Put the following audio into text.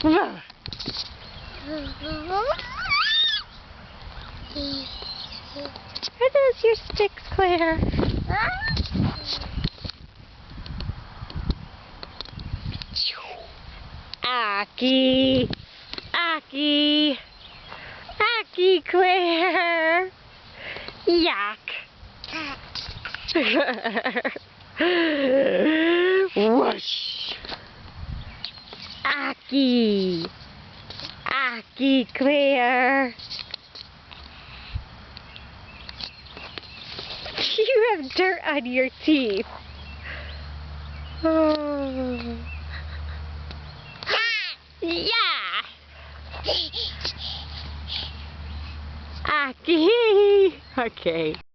Are those your sticks, Claire? Aki! Aki! Aki, Claire! Yuck! Whoosh! Aki! Aki, Claire! You have dirt on your teeth. Oh. Yeah! Aki! Okay.